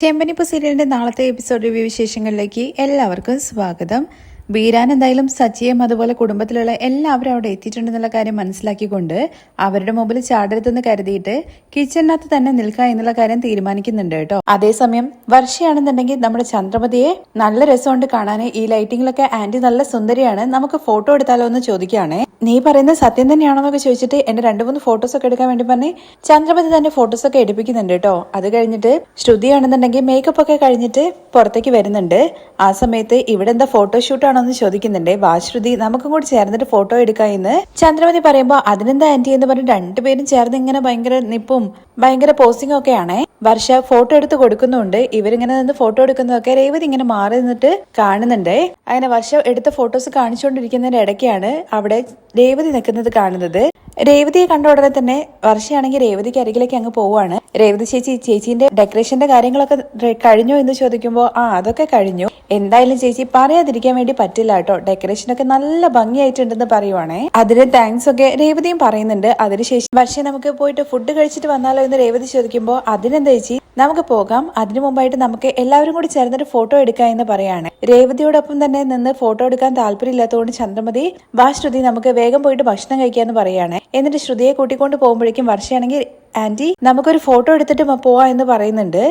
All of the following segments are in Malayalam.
ചെമ്പനിപ്പൂ സീരിയലിന്റെ നാളത്തെ എപ്പിസോഡ് റിവ്യൂ വിശേഷങ്ങളിലേക്ക് എല്ലാവർക്കും സ്വാഗതം. ബീരാൻ എന്തായാലും സച്ചിയും അതുപോലെ കുടുംബത്തിലുള്ള എല്ലാവരും അവിടെ എത്തിയിട്ടുണ്ടെന്നുള്ള കാര്യം മനസ്സിലാക്കിക്കൊണ്ട് അവരുടെ മുമ്പിൽ ചാടരുതെന്ന് കരുതിയിട്ട് കിച്ചണിനകത്ത് തന്നെ നിൽക്കുക എന്നുള്ള കാര്യം തീരുമാനിക്കുന്നുണ്ട് കേട്ടോ. അതേസമയം വർഷയാണെന്നുണ്ടെങ്കിൽ നമ്മുടെ ചന്ദ്രമതിയെ നല്ല രസമുണ്ട് കാണാൻ, ഈ ലൈറ്റിങ്ങിലൊക്കെ ആന്റി നല്ല സുന്ദരിയാണ്, നമുക്ക് ഫോട്ടോ എടുത്താലോ എന്ന് ചോദിക്കുകയാണേ. നീ പറയുന്നത് സത്യം തന്നെയാണോന്നൊക്കെ ചോദിച്ചിട്ട് എന്റെ 2-3 ഫോട്ടോസ് ഒക്കെ എടുക്കാൻ വേണ്ടി പറഞ്ഞ് ചന്ദ്രമതി തന്നെ ഫോട്ടോസ് ഒക്കെ എടുപ്പിക്കുന്നുണ്ട് കേട്ടോ. അത് കഴിഞ്ഞിട്ട് ശ്രുതിയാണെന്നുണ്ടെങ്കിൽ മേക്കപ്പ് ഒക്കെ കഴിഞ്ഞിട്ട് പുറത്തേക്ക് വരുന്നുണ്ട്. ആ സമയത്ത് ഇവിടെ എന്താ ഫോട്ടോഷൂട്ടാണോ എന്ന് ചോദിക്കുന്നുണ്ട്. ശ്രുതി നമുക്കും കൂടി ചേർന്നിട്ട് ഫോട്ടോ എടുക്കാം എന്ന് ചന്ദ്രമതി പറയുമ്പോ അതിനെന്താ ആന്റി എന്ന് പറഞ്ഞ് രണ്ടുപേരും ചേർന്ന് ഇങ്ങനെ ഭയങ്കര നിപ്പും ഭയങ്കര പോസിംഗ് ഒക്കെയാണ്. വർഷ ഫോട്ടോ എടുത്ത് കൊടുക്കുന്നുണ്ട്. ഇവരിങ്ങനെ നിന്ന് ഫോട്ടോ എടുക്കുന്നതൊക്കെ രേവതി ഇങ്ങനെ മാറി നിന്നിട്ട് കാണുന്നുണ്ട്. അങ്ങനെ വർഷ എടുത്ത ഫോട്ടോസ് കാണിച്ചുകൊണ്ടിരിക്കുന്നതിന്റെ ഇടയ്ക്കാണ് അവിടെ രേവതി നിൽക്കുന്നത് കാണുന്നത്. രേവതിയെ കണ്ട ഉടനെ തന്നെ വർഷയാണെങ്കിൽ രേവതിക്ക് അരികിലേക്ക് അങ്ങ് പോവാണ്. രേവതി ചേച്ചിന്റെ ഡെക്കറേഷന്റെ കാര്യങ്ങളൊക്കെ കഴിഞ്ഞോ എന്ന് ചോദിക്കുമ്പോ അതൊക്കെ കഴിഞ്ഞു, എന്തായാലും ചേച്ചി പറയാതിരിക്കാൻ വേണ്ടി പറ്റില്ല കേട്ടോ, ഡെക്കറേഷനൊക്കെ നല്ല ഭംഗിയായിട്ടുണ്ടെന്ന് പറയുവാണേ. അതിന് താങ്ക്സ് ഒക്കെ രേവതിയും പറയുന്നുണ്ട്. അതിനുശേഷം വർഷ നമുക്ക് പോയിട്ട് ഫുഡ് കഴിച്ചിട്ട് വന്നാലോ എന്ന് രേവതി ചോദിക്കുമ്പോ അതിനെന്താ ചേച്ചി നമുക്ക് പോകാം, അതിനു മുമ്പായിട്ട് നമുക്ക് എല്ലാവരും കൂടി ചേർന്നിട്ട് ഫോട്ടോ എടുക്കാം എന്ന് പറയാണ്. രേവതിയോടൊപ്പം തന്നെ നിന്ന് ഫോട്ടോ എടുക്കാൻ താല്പര്യമില്ലാത്തതുകൊണ്ട് ചന്ദ്രമതി ശ്രുതി നമുക്ക് വേഗം പോയിട്ട് ഭക്ഷണം കഴിക്കാന്ന് പറയാണ്. എന്നിട്ട് ശ്രുതിയെ കൂട്ടിക്കൊണ്ട് പോകുമ്പോഴേക്കും വർഷയാണെങ്കിൽ ആന്റി നമുക്കൊരു ഫോട്ടോ എടുത്തിട്ട് പോവാ എന്ന് പറയുന്നുണ്ട്.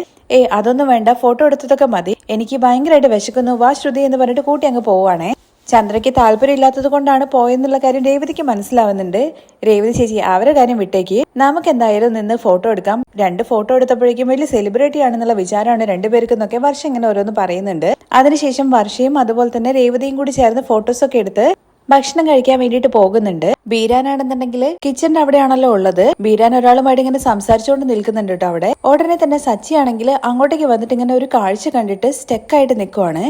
അതൊന്നും വേണ്ട, ഫോട്ടോ എടുത്തതൊക്കെ മതി, എനിക്ക് ഭയങ്കരമായിട്ട് വിശക്കുന്നു, ശ്രുതി എന്ന് പറഞ്ഞിട്ട് കൂട്ടി അങ്ങ് പോവാണേ. ചന്ദ്രയ്ക്ക് താല്പര്യമില്ലാത്തത് കൊണ്ടാണ് പോയെന്നുള്ള കാര്യം രേവതിക്ക് മനസ്സിലാവുന്നുണ്ട്. രേവതി ചേച്ചി അവരുടെ കാര്യം വിട്ടേക്ക്, നമുക്ക് എന്തായാലും നിന്ന് ഫോട്ടോ എടുക്കാം. 2 ഫോട്ടോ എടുത്തപ്പോഴേക്കും വലിയ സെലിബ്രിറ്റി ആണെന്നുള്ള വിചാരമാണ് രണ്ടുപേർക്കെന്നൊക്കെ വർഷ ഇങ്ങനെ ഓരോന്ന് പറയുന്നുണ്ട്. അതിനുശേഷം വർഷയും അതുപോലെ തന്നെ രേവതിയും കൂടി ചേർന്ന് ഫോട്ടോസ് ഒക്കെ എടുത്ത് ഭക്ഷണം കഴിക്കാൻ വേണ്ടിയിട്ട് പോകുന്നുണ്ട്. ബീരാനാണെന്നുണ്ടെങ്കിൽ കിച്ചണിന്റെ അവിടെയാണല്ലോ ഉള്ളത്. ബീരാൻ ഒരാളുമായിട്ട് ഇങ്ങനെ സംസാരിച്ചുകൊണ്ട് നിൽക്കുന്നുണ്ട് കേട്ടോ അവിടെ. ഉടനെ തന്നെ സച്ചി ആണെങ്കിൽ അങ്ങോട്ടേക്ക് വന്നിട്ട് ഇങ്ങനെ ഒരു കാഴ്ച കണ്ടിട്ട് സ്റ്റെക്കായിട്ട് നിൽക്കുവാണ്.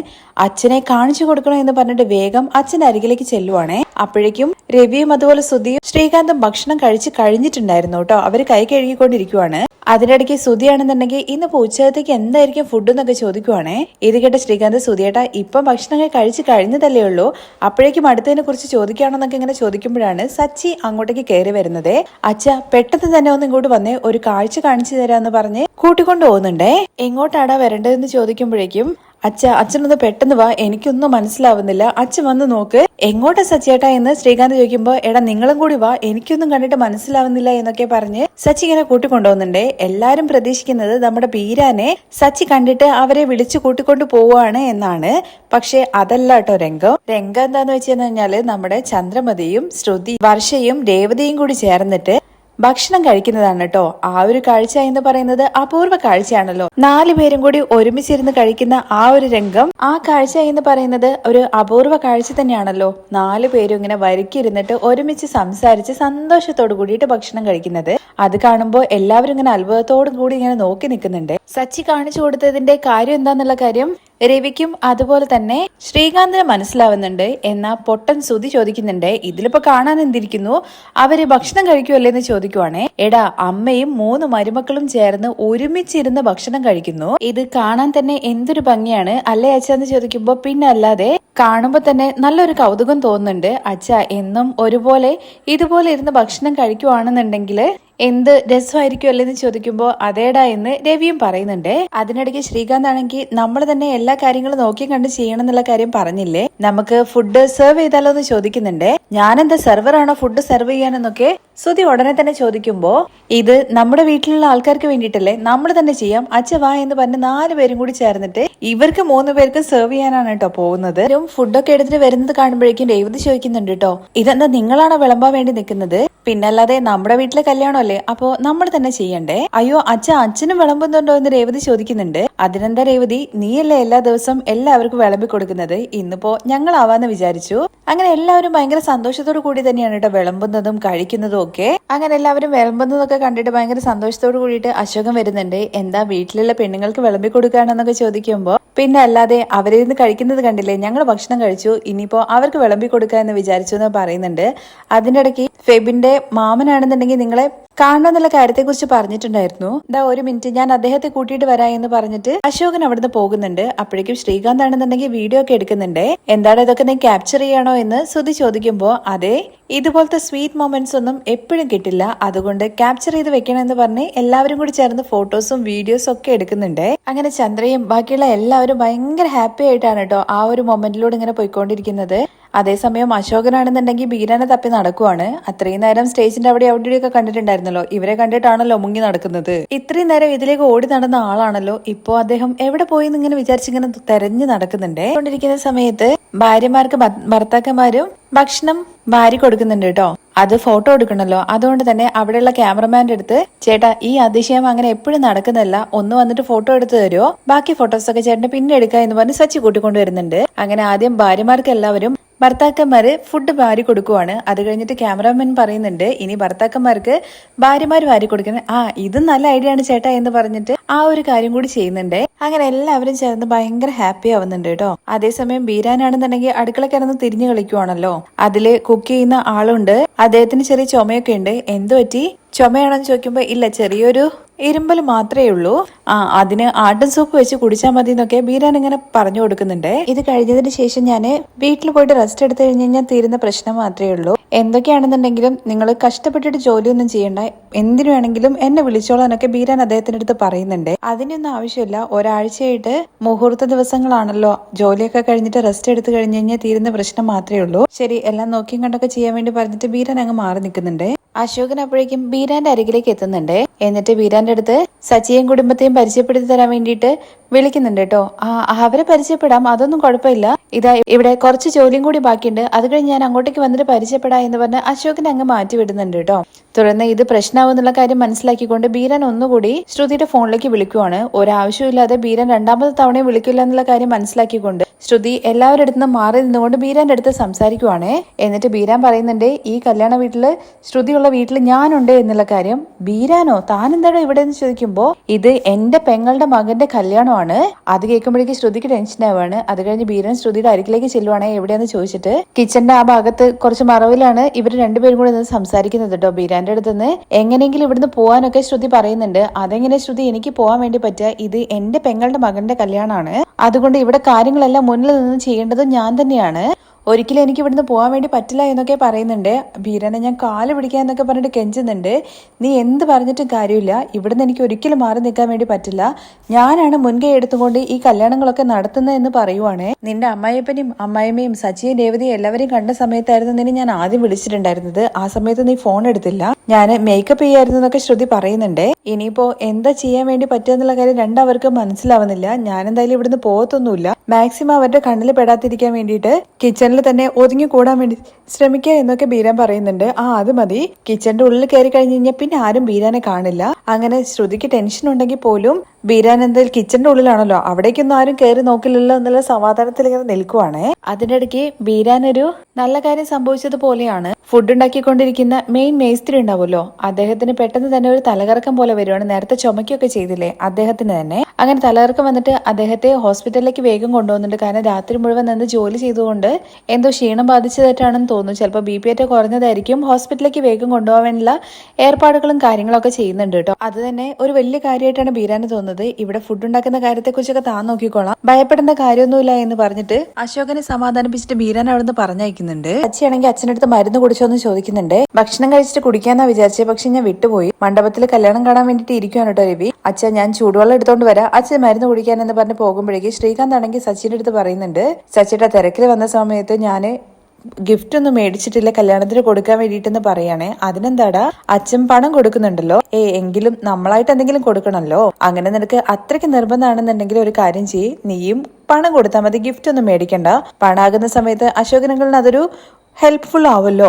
അച്ഛനെ കാണിച്ചു കൊടുക്കണം എന്ന് പറഞ്ഞിട്ട് വേഗം അച്ഛന്റെ അരികിലേക്ക് ചെല്ലുവാണേ. അപ്പോഴേക്കും രവിയും അതുപോലെ സുധിയും ശ്രീകാന്തും ഭക്ഷണം കഴിച്ച് കഴിഞ്ഞിട്ടുണ്ടായിരുന്നു കേട്ടോ. അവര് കൈ കഴുകിക്കൊണ്ടിരിക്കുവാണ്. അതിനിടയ്ക്ക് സുധിയാണെന്നുണ്ടെങ്കിൽ ഇന്ന് ഉച്ചത്തേക്ക് എന്തായിരിക്കും ഫുഡ് എന്നൊക്കെ ചോദിക്കുവാണേ. ഇത് കേട്ട ശ്രീകാന്ത് സുധിയേട്ടാ ഇപ്പം ഭക്ഷണങ്ങൾ കഴിച്ച് കഴിഞ്ഞതല്ലേ ഉള്ളൂ, അപ്പോഴേക്കും അടുത്തതിനെ കുറിച്ച് ചോദിക്കുകയാണെന്നൊക്കെ ഇങ്ങനെ ചോദിക്കുമ്പോഴാണ് സച്ചി അങ്ങോട്ടേക്ക് കയറി വരുന്നത്. അച്ഛ പെട്ടെന്ന് തന്നെ ഒന്ന് ഇങ്ങോട്ട് വന്നേ, ഒരു കാഴ്ച കാണിച്ചു തരാന്ന് പറഞ്ഞ് കൂട്ടിക്കൊണ്ടു പോകുന്നുണ്ടേ. എങ്ങോട്ടാടാ വരേണ്ടതെന്ന് ചോദിക്കുമ്പോഴേക്കും അച്ഛനൊന്ന് പെട്ടെന്ന് വാ, എനിക്കൊന്നും മനസ്സിലാവുന്നില്ല, അച്ഛൻ വന്ന് നോക്ക്. എങ്ങോട്ടാ സച്ചിയേട്ടാ എന്ന് ശ്രീകാന്ത് ചോദിക്കുമ്പോ എടാ നിങ്ങളും കൂടി വാ, എനിക്കൊന്നും കണ്ടിട്ട് മനസ്സിലാവുന്നില്ല എന്നൊക്കെ പറഞ്ഞ് സച്ചി ഇങ്ങനെ കൂട്ടിക്കൊണ്ടുപോകുന്നുണ്ടേ. എല്ലാരും പ്രതീക്ഷിക്കുന്നത് നമ്മുടെ ബീരാനെ സച്ചി കണ്ടിട്ട് അവരെ വിളിച്ചു കൂട്ടിക്കൊണ്ടു പോവുകയാണ് എന്നാണ്. പക്ഷെ അതല്ല കേട്ടോ രംഗം എന്താന്ന് വെച്ച് കഴിഞ്ഞാല് നമ്മുടെ ചന്ദ്രമതിയും ശ്രുതി വർഷയും രേവതിയും കൂടി ചേർന്നിട്ട് ഭക്ഷണം കഴിക്കുന്നതാണ് കേട്ടോ. ആ ഒരു കാഴ്ച എന്ന് പറയുന്നത് അപൂർവ കാഴ്ചയാണല്ലോ. 4 പേരും കൂടി ഒരുമിച്ചിരുന്ന് കഴിക്കുന്ന ആ ഒരു രംഗം, ആ കാഴ്ച എന്ന് പറയുന്നത് ഒരു അപൂർവ കാഴ്ച തന്നെയാണല്ലോ. 4 പേരും ഇങ്ങനെ വരിക്കിരുന്നിട്ട് ഒരുമിച്ച് സംസാരിച്ച് സന്തോഷത്തോടു കൂടിയിട്ട് ഭക്ഷണം കഴിക്കുന്നത്. അത് കാണുമ്പോൾ എല്ലാവരും ഇങ്ങനെ അത്ഭുതത്തോടു കൂടി ഇങ്ങനെ നോക്കി നിൽക്കുന്നുണ്ട്. സച്ചി കാണിച്ചു കൊടുത്തതിന്റെ കാര്യം എന്താന്നുള്ള കാര്യം രവിക്കും അതുപോലെ തന്നെ ശ്രീകാന്തിന് മനസ്സിലാവുന്നുണ്ട്. എന്നാ പൊട്ടൻ സുധി ചോദിക്കുന്നുണ്ട് ഇതിലിപ്പോ കാണാൻ എന്തിരിക്കുന്നു, അവര് ഭക്ഷണം കഴിക്കുമല്ലേ എന്ന് ചോദിക്കുവാണേ. എടാ അമ്മയും 3 മരുമക്കളും ചേർന്ന് ഒരുമിച്ചിരുന്ന് ഭക്ഷണം കഴിക്കുന്നു, ഇത് കാണാൻ തന്നെ എന്തൊരു ഭംഗിയാണ് അല്ലേ അച്ഛന്ന് ചോദിക്കുമ്പോ പിന്നെ അല്ലാതെ കാണുമ്പോ തന്നെ നല്ലൊരു കൗതുകം തോന്നുന്നുണ്ട്. അച്ഛ എന്നും ഒരുപോലെ ഇതുപോലെ ഇരുന്ന് ഭക്ഷണം കഴിക്കുവാണെന്നുണ്ടെങ്കിൽ എന്ത് രസമായിരിക്കും അല്ലെന്ന് ചോദിക്കുമ്പോ അതേടാ എന്ന് രവിയും പറയുന്നുണ്ട്. അതിനിടയ്ക്ക് ശ്രീകാന്ത് ആണെങ്കിൽ നമ്മൾ തന്നെ എല്ലാ കാര്യങ്ങളും നോക്കി കണ്ട് ചെയ്യണം എന്നുള്ള കാര്യം പറഞ്ഞില്ലേ, നമുക്ക് ഫുഡ് സെർവ് ചെയ്താലോ എന്ന് ചോദിക്കുന്നുണ്ട്. ഞാനെന്താ സെർവറാണോ ഫുഡ് സെർവ് ചെയ്യാനെന്നൊക്കെ സുധി ഉടനെ തന്നെ ചോദിക്കുമ്പോ ഇത് നമ്മുടെ വീട്ടിലുള്ള ആൾക്കാർക്ക് വേണ്ടിയിട്ടല്ലേ, നമ്മൾ തന്നെ ചെയ്യാം, അച്ഛ വാ എന്ന് പറഞ്ഞ് 4 പേരും കൂടി ചേർന്നിട്ട് ഇവർക്ക് 3 പേർക്ക് സെർവ് ചെയ്യാനാണ് കേട്ടോ പോകുന്നത്. ഫുഡൊക്കെ എടുത്തിട്ട് വരുന്നത് കാണുമ്പോഴേക്കും രേവതി ചോദിക്കുന്നുണ്ട് കേട്ടോ ഇതെന്താ നിങ്ങളാണോ വിളമ്പാൻ വേണ്ടി നിൽക്കുന്നത്, പിന്നല്ലാതെ നമ്മുടെ വീട്ടിലെ കല്യാണം അല്ലേ, അപ്പോ നമ്മൾ തന്നെ ചെയ്യണ്ടേ. അയ്യോ അച്ഛനും വിളമ്പുന്നുണ്ടോ എന്ന് രേവതി ചോദിക്കുന്നുണ്ട്. അതിനെന്താ രേവതി, നീയല്ലേ എല്ലാ ദിവസവും എല്ലാവർക്കും വിളമ്പി കൊടുക്കുന്നത്, ഇന്നിപ്പോ ഞങ്ങളാവാന്ന് വിചാരിച്ചു. അങ്ങനെ എല്ലാവരും ഭയങ്കര സന്തോഷത്തോടു കൂടി തന്നെയാണ് കേട്ടോ വിളമ്പുന്നതും കഴിക്കുന്നതും ഒക്കെ. അങ്ങനെ എല്ലാവരും വിളമ്പുന്നതൊക്കെ കണ്ടിട്ട് ഭയങ്കര സന്തോഷത്തോടു കൂടിയിട്ട് അശോകം വരുന്നുണ്ട്. എന്താ വീട്ടിലുള്ള പെണ്ണുങ്ങൾക്ക് വിളമ്പി കൊടുക്കുകയാണെന്നൊക്കെ ചോദിക്കുമ്പോ പിന്നെ അല്ലാതെ അവരിരുന്ന് കഴിക്കുന്നത് കണ്ടില്ലേ, ഞങ്ങൾ ഭക്ഷണം കഴിച്ചു, ഇനിയിപ്പോ അവർക്ക് വിളമ്പി കൊടുക്കുക എന്ന് വിചാരിച്ചു എന്ന് പറയുന്നുണ്ട്. അതിന്റെ ഇടയ്ക്ക് ഫെബിന്റെ മാമനാണെന്നുണ്ടെങ്കിൽ നിങ്ങളെ കാണണമെന്നുള്ള കാര്യത്തെക്കുറിച്ച് പറഞ്ഞിട്ടുണ്ടായിരുന്നു. ഒരു മിനിറ്റ്, ഞാൻ അദ്ദേഹത്തെ കൂട്ടിയിട്ട് വരാം എന്ന് പറഞ്ഞിട്ട് അശോകൻ അവിടുന്ന് പോകുന്നുണ്ട്. അപ്പോഴേക്കും ശ്രീകാന്ത് ആണെന്നുണ്ടെങ്കിൽ വീഡിയോ ഒക്കെ എടുക്കുന്നുണ്ട്. എന്താണ് ഇതൊക്കെ നീ ക്യാപ്ചർ ചെയ്യണോ എന്ന് ശ്രുതി ചോദിക്കുമ്പോ അതെ, ഇതുപോലത്തെ സ്വീറ്റ് മൊമെന്റ്സ് ഒന്നും എപ്പോഴും കിട്ടില്ല, അതുകൊണ്ട് ക്യാപ്ചർ ചെയ്ത് വെക്കണം എന്ന് പറഞ്ഞ് എല്ലാവരും കൂടി ചേർന്ന് ഫോട്ടോസും വീഡിയോസും ഒക്കെ എടുക്കുന്നുണ്ട്. അങ്ങനെ ചന്ദ്രയും ബാക്കിയുള്ള എല്ലാവരും ഭയങ്കര ഹാപ്പി ആയിട്ടാണ് കേട്ടോ ആ ഒരു മൊമെന്റിലൂടെ ഇങ്ങനെ പോയിക്കൊണ്ടിരിക്കുന്നത്. അതേസമയം അശോകനാണെന്നുണ്ടെങ്കിൽ ബീരാനെ തപ്പി നടക്കുവാണ്. അത്രയും നേരം സ്റ്റേജിന്റെ അവിടെയൊക്കെ കണ്ടിട്ടുണ്ടായിരുന്നല്ലോ, ഇവരെ കണ്ടിട്ടാണല്ലോ മുങ്ങി നടക്കുന്നത്. ഇത്രയും നേരം ഇതിലേക്ക് ഓടി നടന്ന ആളാണല്ലോ ഇപ്പോ അദ്ദേഹം എവിടെ പോയി ഇങ്ങനെ വിചാരിച്ചിങ്ങനെ തെരഞ്ഞു നടക്കുന്നുണ്ട്. കൊണ്ടിരിക്കുന്ന സമയത്ത് ഭാര്യമാർക്ക് ഭർത്താക്കന്മാരും ഭക്ഷണം വാരി കൊടുക്കുന്നുണ്ട് കേട്ടോ. അത് ഫോട്ടോ എടുക്കണല്ലോ, അതുകൊണ്ട് തന്നെ അവിടെയുള്ള ക്യാമറമാന്റെ അടുത്ത് ചേട്ടാ ഈ അതിശയം അങ്ങനെ എപ്പോഴും നടക്കുന്നില്ല, ഒന്ന് വന്നിട്ട് ഫോട്ടോ എടുത്ത് തരുമോ, ബാക്കി ഫോട്ടോസൊക്കെ ചേട്ടന് പിന്നെ എടുക്കുക എന്ന് പറഞ്ഞ് സച്ചി കൂട്ടിക്കൊണ്ടുവരുന്നുണ്ട്. അങ്ങനെ ആദ്യം ഭാര്യമാർക്ക് എല്ലാവരും ഭർത്താക്കന്മാര് ഫുഡ് വാരി കൊടുക്കുവാണ്. അത് കഴിഞ്ഞിട്ട് ക്യാമറാമാൻ പറയുന്നുണ്ട് ഇനി ഭർത്താക്കന്മാർക്ക് ഭാര്യമാര് വാരി കൊടുക്കുന്നത്. ഇത് നല്ല ഐഡിയ ആണ് ചേട്ടാ എന്ന് പറഞ്ഞിട്ട് ആ ഒരു കാര്യം കൂടി ചെയ്യുന്നുണ്ട്. അങ്ങനെ എല്ലാവരും ചേർന്ന് ഭയങ്കര ഹാപ്പി ആവുന്നുണ്ട് കേട്ടോ. അതേസമയം ബീരാനാണെന്നുണ്ടെങ്കിൽ അടുക്കള കിടന്ന് തിരിഞ്ഞു കളിക്കുവാണല്ലോ. അതില് കുക്ക് ചെയ്യുന്ന ആളുണ്ട്, അദ്ദേഹത്തിന് ചെറിയ ചുമയൊക്കെ ഉണ്ട്. എന്തു പറ്റി, ചുമയാണെന്ന് ചോദിക്കുമ്പോ ഇല്ല ചെറിയൊരു ഇരുമ്പൽ മാത്രമേ ഉള്ളൂ, അതിന് ആട്ടും സൂപ്പ് വെച്ച് കുടിച്ചാൽ മതി എന്നൊക്കെ ബീരാൻ ഇങ്ങനെ പറഞ്ഞു കൊടുക്കുന്നുണ്ട്. ഇത് കഴിഞ്ഞതിന് ശേഷം ഞാൻ വീട്ടിൽ പോയിട്ട് റെസ്റ്റ് എടുത്തു കഴിഞ്ഞാൽ തീരുന്ന പ്രശ്നം മാത്രമേ ഉള്ളൂ. എന്തൊക്കെയാണെന്നുണ്ടെങ്കിലും നിങ്ങൾ കഷ്ടപ്പെട്ടിട്ട് ജോലിയൊന്നും ചെയ്യണ്ട, എന്തിനു വേണമെങ്കിലും എന്നെ വിളിച്ചോളാനൊക്കെ ബീരാൻ അദ്ദേഹത്തിന്റെ അടുത്ത് പറയുന്നുണ്ട്. അതിനൊന്നും ആവശ്യമില്ല, ഒരാഴ്ചയായിട്ട് മുഹൂർത്ത ദിവസങ്ങളാണല്ലോ, ജോലിയൊക്കെ കഴിഞ്ഞിട്ട് റെസ്റ്റ് എടുത്തു കഴിഞ്ഞു കഴിഞ്ഞാൽ തീരുന്ന പ്രശ്നം മാത്രമേ ഉള്ളൂ. ശരി, എല്ലാം നോക്കിയും കണ്ടൊക്കെ ചെയ്യാൻ വേണ്ടി പറഞ്ഞിട്ട് ബീരാൻ അങ്ങ് മാറി നിൽക്കുന്നുണ്ട്. അശോകൻ അപ്പോഴേക്കും ബീരാന്റെ അരികിലേക്ക് എത്തുന്നുണ്ട്. എന്നിട്ട് ബീരാന്റെ അടുത്ത് സച്ചിയെയും കുടുംബത്തെയും പരിചയപ്പെടുത്തി തരാൻ വേണ്ടിയിട്ട് വിളിക്കുന്നുണ്ട് കേട്ടോ. അവരെ പരിചയപ്പെടാം, അതൊന്നും കുഴപ്പമില്ല, ഇതാ ഇവിടെ കുറച്ച് ജോലിയും കൂടി ബാക്കിയുണ്ട്, അത് കഴിഞ്ഞ് ഞാൻ അങ്ങോട്ടേക്ക് വന്നിട്ട് പരിചയപ്പെടാം എന്ന് പറഞ്ഞ് അശോകൻ അങ്ങ് മാറ്റി വിടുന്നുണ്ട് കേട്ടോ. തുടർന്ന് ഇത് പ്രശ്നമാവുന്നുള്ള കാര്യം മനസ്സിലാക്കിക്കൊണ്ട് ബീരാൻ ഒന്നുകൂടി ശ്രുതിയുടെ ഫോണിലേക്ക് വിളിക്കുവാണ്. ഒരാവശ്യമില്ലാതെ ബീരാൻ രണ്ടാമത്തെ തവണയും വിളിക്കില്ല എന്നുള്ള കാര്യം മനസ്സിലാക്കിക്കൊണ്ട് ശ്രുതി എല്ലാവരുടെ അടുത്തുനിന്ന് മാറി നിന്നുകൊണ്ട് ബീരാന്റെ അടുത്ത് സംസാരിക്കുവാണ്. എന്നിട്ട് ബീരാൻ പറയുന്നുണ്ട് ഈ കല്യാണ വീട്ടില് ശ്രുതിയുള്ള വീട്ടിൽ ഞാനുണ്ട് എന്നുള്ള കാര്യം. ബീരാനോ, താൻ എന്താണോ ഇവിടെ എന്ന് ചോദിക്കുമ്പോ ഇത് എന്റെ പെങ്ങളുടെ മകന്റെ കല്യാണമാണ്. അത് കേൾക്കുമ്പോഴേക്ക് ശ്രുതിക്ക് ടെൻഷൻ ആവുകയാണ്. അത് കഴിഞ്ഞ് ബീരാൻ ശ്രുതിയുടെ അരികിലേക്ക് ചെല്ലുവാണ് എവിടെയാന്ന് ചോദിച്ചിട്ട്. കിച്ചന്റെ ആ ഭാഗത്ത് കുറച്ച് മറവിലാണ് ഇവർ രണ്ടുപേരും കൂടെ നിന്ന് സംസാരിക്കുന്നത് കേട്ടോ. ബീരാന്റെ അടുത്ത് നിന്ന് എങ്ങനെയെങ്കിലും ഇവിടുന്ന് പോകാനൊക്കെ ശ്രുതി പറയുന്നുണ്ട്. അതെങ്ങനെ ശ്രുതി എനിക്ക് പോകാൻ വേണ്ടി പറ്റുക, ഇത് എന്റെ പെങ്ങളുടെ മകന്റെ കല്യാണമാണ്, അതുകൊണ്ട് ഇവിടെ കാര്യങ്ങളെല്ലാം മുന്നിൽ നിന്ന് ചെയ്യേണ്ടത് ഞാൻ തന്നെയാണ്, ഒരിക്കലും എനിക്ക് ഇവിടുന്ന് പോകാൻ വേണ്ടി പറ്റില്ല എന്നൊക്കെ പറയുന്നുണ്ട്. ബീരാനെ ഞാൻ കാല് പിടിക്കാൻ എന്നൊക്കെ പറഞ്ഞിട്ട് കെഞ്ചുന്നുണ്ട്. നീ എന്ത് പറഞ്ഞിട്ടും കാര്യമില്ല, ഇവിടുന്ന് എനിക്ക് ഒരിക്കലും മാറി നിൽക്കാൻ വേണ്ടി പറ്റില്ല, ഞാനാണ് മുൻകൈ എടുത്തുകൊണ്ട് ഈ കല്യാണങ്ങളൊക്കെ നടത്തുന്നതെന്ന് പറയുവാണ്. നിന്റെ അമ്മായിയപ്പനെയും അമ്മായിമ്മയും സച്ചിയും രേവതിയും എല്ലാവരെയും കണ്ട സമയത്തായിരുന്നു നിന്നെ ഞാൻ ആദ്യം വിളിച്ചിട്ടുണ്ടായിരുന്നത്. ആ സമയത്ത് നീ ഫോൺ എടുത്തില്ല, ഞാൻ മേക്കപ്പ് ചെയ്യായിരുന്നു എന്നൊക്കെ ശ്രുതി പറയുന്നുണ്ട്. ഇനിയിപ്പോ എന്താ ചെയ്യാൻ വേണ്ടി പറ്റുക എന്നുള്ള കാര്യം രണ്ടവർക്കും മനസ്സിലാവുന്നില്ല. ഞാൻ എന്തായാലും ഇവിടുന്ന് പോകത്തൊന്നുമില്ല, മാക്സിമം അവരുടെ കണ്ണിൽ പെടാതിരിക്കാൻ വേണ്ടിയിട്ട് കിച്ചണിൽ തന്നെ ഒതുങ്ങി കൂടാൻ വേണ്ടി ശ്രമിക്കുക എന്നൊക്കെ ബീരാൻ പറയുന്നുണ്ട്. അത് മതി, കിച്ചന്റെ ഉള്ളിൽ കയറി കഴിഞ്ഞ് കഴിഞ്ഞാൽ പിന്നെ ആരും ബീരാനെ കാണില്ല. അങ്ങനെ ശ്രുതിക്ക് ടെൻഷൻ ഉണ്ടെങ്കിൽ പോലും ബീരാൻ എന്തായാലും കിച്ചന്റെ ഉള്ളിലാണല്ലോ, അവിടേക്കൊന്നും ആരും കയറി നോക്കില്ലല്ലോ എന്നുള്ള സമാധാനത്തിൽ ഇങ്ങനെ നിൽക്കുവാണ്. അതിനിടയ്ക്ക് ബീരാൻ ഒരു നല്ല കാര്യം സംഭവിച്ചതുപോലെയാണ്. ഫുഡ് ഉണ്ടാക്കിക്കൊണ്ടിരിക്കുന്ന മെയിൻ മേസ്ത്രി ഉണ്ടാവുമല്ലോ, അദ്ദേഹത്തിന് പെട്ടെന്ന് തന്നെ ഒരു തലകറക്കം പോലെ വരുവാണ്. നേരത്തെ ചുമക്കൊക്കെ ചെയ്തില്ലേ അദ്ദേഹത്തിന് തന്നെ അങ്ങനെ തലകറക്കം വന്നിട്ട് അദ്ദേഹത്തെ ഹോസ്പിറ്റലിലേക്ക് വേഗം കൊണ്ടുപോകുന്നുണ്ട്. കാരണം രാത്രി മുഴുവൻ നിന്ന് ജോലി ചെയ്തുകൊണ്ട് എന്തോ ക്ഷീണം ബാധിച്ചതായിട്ടാണെന്ന് തോന്നുന്നു, ചിലപ്പോൾ BP കുറഞ്ഞതായിരിക്കും. ഹോസ്പിറ്റലിലേക്ക് വേഗം കൊണ്ടുപോകാനുള്ള ഏർപ്പാടുകളും കാര്യങ്ങളൊക്കെ ചെയ്യുന്നുണ്ട് കേട്ടോ. അത് തന്നെ ഒരു വലിയ കാര്യമായിട്ടാണ് ബീരാന് തോന്നുന്നത്. ഇവിടെ ഫുഡ് ഉണ്ടാക്കുന്ന കാര്യത്തെക്കുറിച്ചൊക്കെ താൻ നോക്കിക്കോളാം, ഭയപ്പെടേണ്ട കാര്യമൊന്നുമില്ല എന്ന് പറഞ്ഞിട്ട് അശോകനെ സമാധാനിപ്പിച്ചിട്ട് ബീരാൻ അവിടുന്ന് പറഞ്ഞയക്കുന്നുണ്ട്. അച്ഛയാണെങ്കിൽ അച്ഛനടുത്ത് മരുന്ന് കുടിച്ചോന്ന് ചോദിക്കുന്നുണ്ട്. ഭക്ഷണം കഴിച്ചിട്ട് കുടിക്കാന്നാ വിചാരിച്ചത്, പക്ഷെ ഞാൻ വിട്ടുപോയി, മണ്ഡപത്തിൽ കല്യാണം കാണാൻ വേണ്ടിട്ട് ഇരിക്കുവാണ് കേട്ടോ രവി. അച്ഛൻ ഞാൻ ചൂടുവെള്ളം എടുത്തോണ്ട് വരാം, അച്ഛൻ മരുന്ന് കുടിക്കാൻ എന്ന് പറഞ്ഞ് പോകുമ്പോഴേക്ക് ശ്രീകാന്ത് ആണെങ്കിൽ സച്ചിന്റെ അടുത്ത് പറയുന്നുണ്ട് സച്ചിയുടെ തിരക്കിൽ വന്ന സമയത്ത് ഞാന് ഗിഫ്റ്റ് ഒന്നും മേടിച്ചിട്ടില്ല കല്യാണത്തിന് കൊടുക്കാൻ വേണ്ടിട്ടെന്ന് പറയാണേ. അതിനെന്താടാ, അച്ഛൻ പണം കൊടുക്കുന്നുണ്ടല്ലോ, എങ്കിലും നമ്മളായിട്ട് എന്തെങ്കിലും കൊടുക്കണല്ലോ. അങ്ങനെ നിനക്ക് അത്രയ്ക്ക് നിർബന്ധമാണെന്നുണ്ടെങ്കിൽ ഒരു കാര്യം ചെയ്യ്, നീയും പണം കൊടുത്താൽ മതി, ഗിഫ്റ്റ് ഒന്നും മേടിക്കണ്ട. പണാകുന്ന സമയത്ത് അശോകനങ്ങളിന് അതൊരു ഹെൽപ്ഫുൾ ആവുമല്ലോ.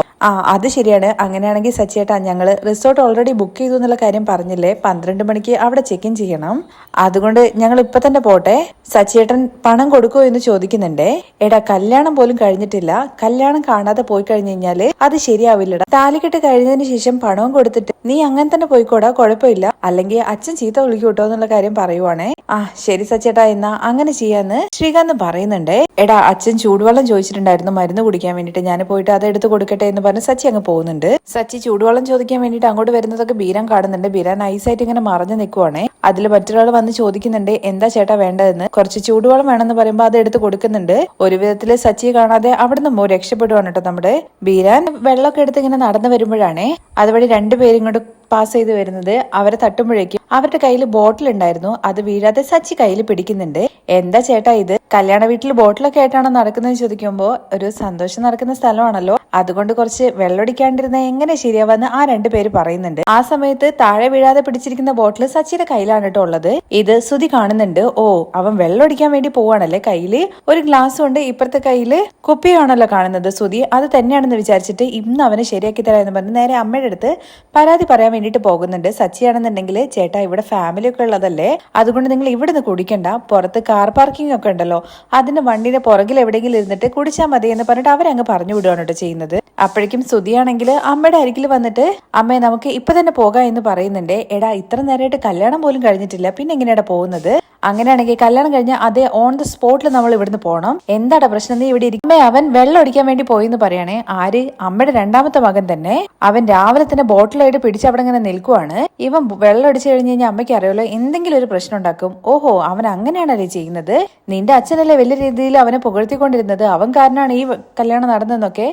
അത് ശരിയാണ്. അങ്ങനെയാണെങ്കിൽ സച്ചിയേട്ടാ, ഞങ്ങള് റിസോർട്ട് ഓൾറെഡി ബുക്ക് ചെയ്തു എന്നുള്ള കാര്യം പറഞ്ഞില്ലേ? 12 മണിക്ക് അവിടെ ചെക്ക് ഇൻ ചെയ്യണം. അതുകൊണ്ട് ഞങ്ങൾ ഇപ്പൊ തന്നെ പോട്ടെ. സച്ചിയേട്ടൻ പണം കൊടുക്കോ എന്ന് ചോദിക്കുന്നുണ്ടേ. എടാ, കല്യാണം പോലും കഴിഞ്ഞിട്ടില്ല, കല്യാണം കാണാതെ പോയി കഴിഞ്ഞു കഴിഞ്ഞാല് അത് ശരിയാവില്ലടാ. താലികെട്ട് കഴിഞ്ഞതിന് ശേഷം പണവും കൊടുത്തിട്ട് നീ അങ്ങനെ തന്നെ പോയിക്കോടാ, കുഴപ്പമില്ല, അല്ലെങ്കിൽ അച്ഛൻ ചീത്ത വിളിക്കൂട്ടോ എന്നുള്ള കാര്യം പറയുവാണേ. ശരി സച്ചേട്ടാ, എന്നാ അങ്ങനെ ചെയ്യാന്ന് ശ്രീകാന്ത് പറയുന്നുണ്ടേ. എടാ, അച്ഛൻ ചൂടുവെള്ളം ചോദിച്ചിട്ടുണ്ടായിരുന്നു മരുന്ന് കുടിക്കാൻ വേണ്ടിട്ട്, ഞാൻ പോയിട്ട് അത് എടുത്ത് കൊടുക്കട്ടെ എന്ന് പറഞ്ഞ് സച്ചി അങ്ങ് പോകുന്നുണ്ട്. സച്ചി ചൂടുവെള്ളം ചോദിക്കാൻ വേണ്ടിട്ട് അങ്ങോട്ട് വരുന്നതൊക്കെ ബീരാൻ കാണുന്നുണ്ട്. ബീരാൻ നൈസായിട്ട് ഇങ്ങനെ മറഞ്ഞു നിൽക്കുവാണേ. അതിൽ മറ്റൊരാൾ വന്ന് ചോദിക്കുന്നുണ്ട്, എന്താ ചേട്ടാ വേണ്ടതെന്ന്. കുറച്ച് ചൂടുവെള്ളം വേണമെന്ന് പറയുമ്പോൾ അത് എടുത്ത് കൊടുക്കുന്നുണ്ട്. ഒരു വിധത്തില് സച്ചിയെ കാണാതെ അവിടുന്ന് രക്ഷപ്പെടുവാണ് കേട്ടോ നമ്മുടെ ബീരാൻ. വെള്ളമൊക്കെ എടുത്ത് ഇങ്ങനെ നടന്നു വരുമ്പോഴാണേ അതുവഴി രണ്ടുപേരും ഇങ്ങോട്ട് പാസ് ചെയ്ത് വരുന്നത്. അവരെ തട്ടുമ്പോഴേക്കും അവരുടെ കയ്യിൽ ബോട്ടിൽ ഉണ്ടായിരുന്നു. അത് വീഴാതെ സച്ചി കയ്യിൽ പിടിക്കുന്നുണ്ട്. എന്താ ചേട്ടാ ഇത്, കല്യാണ വീട്ടിൽ ബോട്ടിലൊക്കെ ആയിട്ടാണോ നടക്കുന്നതെന്ന് ചോദിക്കുമ്പോ, ഒരു സന്തോഷം നടക്കുന്ന സ്ഥലമാണല്ലോ, അതുകൊണ്ട് കുറച്ച് വെള്ളമടിക്കാണ്ടിരുന്ന എങ്ങനെ ശരിയാവാന്ന് ആ രണ്ടുപേര് പറയുന്നുണ്ട്. ആ സമയത്ത് താഴെ വീഴാതെ പിടിച്ചിരിക്കുന്ന ബോട്ടിൽ സച്ചിയുടെ കയ്യിലാണ് കേട്ടോ ഉള്ളത്. ഇത് സുധി കാണുന്നുണ്ട്. അവൻ വെള്ളമടിക്കാൻ വേണ്ടി പോവാണല്ലേ. കയ്യില് ഒരു ഗ്ലാസ് കൊണ്ട് ഇപ്പുറത്തെ കയ്യില് കുപ്പിയാണല്ലോ കാണുന്നത്. സുധി അത് തന്നെയാണെന്ന് വിചാരിച്ചിട്ട് ഇന്ന് അവനെ ശരിയാക്കി തരാമെന്ന് പറഞ്ഞ് നേരെ അമ്മയുടെ അടുത്ത് പരാതി പറയാൻ വേണ്ടിട്ട് പോകുന്നുണ്ട്. സച്ചിയാണെന്നുണ്ടെങ്കിൽ, ചേട്ടാ ഇവിടെ ഫാമിലി ഒക്കെ ഉള്ളതല്ലേ, അതുകൊണ്ട് നിങ്ങൾ ഇവിടെ നിന്ന് കുടിക്കണ്ട, പുറത്ത് കാർ പാർക്കിംഗ് ഒക്കെ ഉണ്ടല്ലോ, അതിന്റെ വണ്ടിയുടെ പുറകിൽ എവിടെയെങ്കിലും ഇരുന്നിട്ട് കുടിച്ചാൽ മതി എന്ന് പറഞ്ഞിട്ട് അവരങ്ങ് പറഞ്ഞു വിടുകയാണ് കേട്ടോ ചെയ്യുന്നത്. അപ്പോഴേക്കും സുധിയാണെങ്കിൽ അമ്മയുടെ അരികിൽ വന്നിട്ട്, അമ്മേ നമുക്ക് ഇപ്പൊ തന്നെ പോകാം എന്ന് പറയുന്നുണ്ട്. എടാ, ഇത്ര നേരമായിട്ട് കല്യാണം പോലും കഴിഞ്ഞിട്ടില്ല, പിന്നെ എങ്ങനെയാടാ പോകുന്നത്? അങ്ങനെയാണെങ്കിൽ കല്യാണം കഴിഞ്ഞ അതേ ഓൺ ദ സ്പോട്ടിൽ നമ്മൾ ഇവിടുന്ന് പോകണം. എന്താടാ പ്രശ്നം, നീ ഇവിടെ ഇരിക്കുമ്പോ അവൻ വെള്ളം അടിക്കാൻ വേണ്ടി പോയിന്ന് പറയണേ. ആര്? അമ്മയുടെ രണ്ടാമത്തെ മകൻ തന്നെ. അവൻ രാവിലെ തന്നെ ബോട്ടിലായിട്ട് പിടിച്ച് അവിടെ ഇങ്ങനെ നിൽക്കുവാണ്. ഇവൻ വെള്ളം അടിച്ചു കഴിഞ്ഞ് കഴിഞ്ഞാൽ അമ്മയ്ക്ക് അറിയാലോ എന്തെങ്കിലും ഒരു പ്രശ്നം ഉണ്ടാക്കും. അവൻ അങ്ങനെയാണല്ലേ ചെയ്യുന്നത്? നിന്റെ അച്ഛനല്ലേ വലിയ രീതിയിൽ അവനെ പുകഴ്ത്തിക്കൊണ്ടിരുന്നത്, അവൻ കാരണമാണ് ഈ കല്യാണം നടന്നതെന്നൊക്കെ.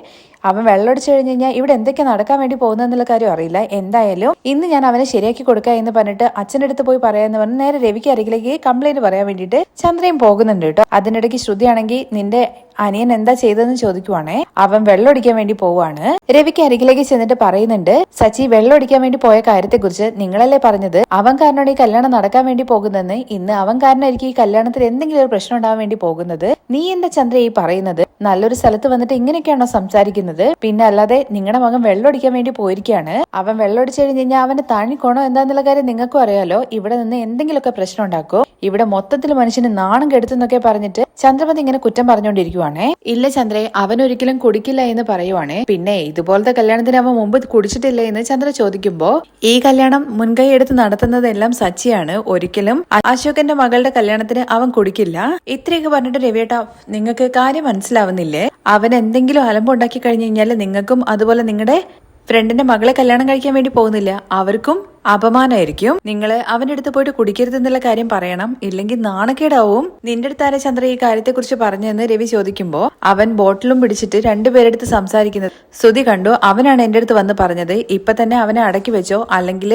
അവൻ വെള്ളമടിച്ചു കഴിഞ്ഞ് കഴിഞ്ഞാൽ ഇവിടെ എന്തൊക്കെ നടക്കാൻ വേണ്ടി പോകുന്നതെന്നുള്ള കാര്യം അറിയില്ല. എന്തായാലും ഇന്ന് ഞാൻ അവനെ ശരിയാക്കി കൊടുക്കാം എന്ന് പറഞ്ഞിട്ട് അച്ഛൻ്റെ അടുത്ത് പോയി പറയാന്ന് പറഞ്ഞ് നേരെ രവിക്ക് അരികിലേക്ക് കംപ്ലൈന്റ് പറയാൻ വേണ്ടിയിട്ട് ചന്ദ്രയും പോകുന്നുണ്ട് കേട്ടോ. അതിനിടയ്ക്ക് ശ്രുതിയാണെങ്കിൽ നിന്റെ അനിയൻ എന്താ ചെയ്തതെന്ന് ചോദിക്കുവാണേ. അവൻ വെള്ളമടിക്കാൻ വേണ്ടി പോവാണ്. രവിക്ക് അരികിലേക്ക് ചെന്നിട്ട് പറയുന്നുണ്ട്, സച്ചി വെള്ളമടിക്കാൻ വേണ്ടി പോയ കാര്യത്തെ കുറിച്ച് നിങ്ങളല്ലേ പറഞ്ഞത്, അവൻ കാരണമാണ് ഈ കല്യാണം നടക്കാൻ വേണ്ടി പോകുന്നതെന്ന്. ഇന്ന് അവൻ കാരണമായിരിക്കും ഈ കല്യാണത്തിൽ എന്തെങ്കിലും ഒരു പ്രശ്നം ഉണ്ടാവാൻ വേണ്ടി പോകുന്നത്. നീ എന്താ ചന്ദ്ര ഈ പറയുന്നത്? നല്ലൊരു സ്ഥലത്ത് വന്നിട്ട് ഇങ്ങനെയൊക്കെയാണോ സംസാരിക്കുന്നത്? പിന്നെ അല്ലാതെ നിങ്ങളുടെ മകൻ വെള്ളമടിക്കാൻ വേണ്ടി പോയിരിക്കുകയാണ്. അവൻ വെള്ളമടിച്ചു കഴിഞ്ഞ് കഴിഞ്ഞാൽ അവന് താണിക്കോണോ എന്താന്നുള്ള കാര്യം നിങ്ങൾക്കും അറിയാലോ. ഇവിടെ നിന്ന് എന്തെങ്കിലുമൊക്കെ പ്രശ്നം ഉണ്ടാക്കും. ഇവിടെ മൊത്തത്തിൽ മനുഷ്യന് നാണം കെടുത്തെന്നൊക്കെ പറഞ്ഞിട്ട് ചന്ദ്രമതി ഇങ്ങനെ കുറ്റം പറഞ്ഞുകൊണ്ടിരിക്കുവാണേ. ഇല്ല ചന്ദ്രേ, അവൻ ഒരിക്കലും കുടിക്കില്ല എന്ന് പറയുവാണേ. പിന്നെ ഇതുപോലത്തെ കല്യാണത്തിന് അവൻ മുമ്പ് കുടിച്ചിട്ടില്ല എന്ന് ചന്ദ്ര ചോദിക്കുമ്പോ, ഈ കല്യാണം മുൻകൈ എടുത്ത് നടത്തുന്നതെല്ലാം സച്ചിയാണ്. ഒരിക്കലും അശോകന്റെ മകളുടെ കല്യാണത്തിന് അവൻ കുടിക്കില്ല. ഇത്രയൊക്കെ പറഞ്ഞിട്ട് രവിയേട്ടാ, നിങ്ങൾക്ക് കാര്യം മനസ്സിലാവുന്നില്ലേ? അവൻ എന്തെങ്കിലും അലമ്പുണ്ടാക്കി കഴിഞ്ഞു കഴിഞ്ഞാൽ നിങ്ങൾക്കും അതുപോലെ നിങ്ങളുടെ ഫ്രണ്ടിന്റെ മകളെ കല്യാണം കഴിക്കാൻ വേണ്ടി പോകുന്നില്ല, അവർക്കും അപമാനമായിരിക്കും. നിങ്ങള് അവന്റെ അടുത്ത് പോയിട്ട് കുടിക്കരുതെന്നുള്ള കാര്യം പറയണം, ഇല്ലെങ്കിൽ നാണക്കേടാവും. നിന്റെ അടുത്താരെ ചന്ദ്ര ഈ കാര്യത്തെ കുറിച്ച് പറഞ്ഞെന്ന് രവി ചോദിക്കുമ്പോ, അവൻ ബോട്ടിലും പിടിച്ചിട്ട് രണ്ടുപേരെടുത്ത് സംസാരിക്കുന്നത് ശ്രുതി കണ്ടു. അവനാണ് എന്റെ അടുത്ത് വന്ന് പറഞ്ഞത്, ഇപ്പൊ തന്നെ അവനെ അടക്കി വെച്ചോ, അല്ലെങ്കിൽ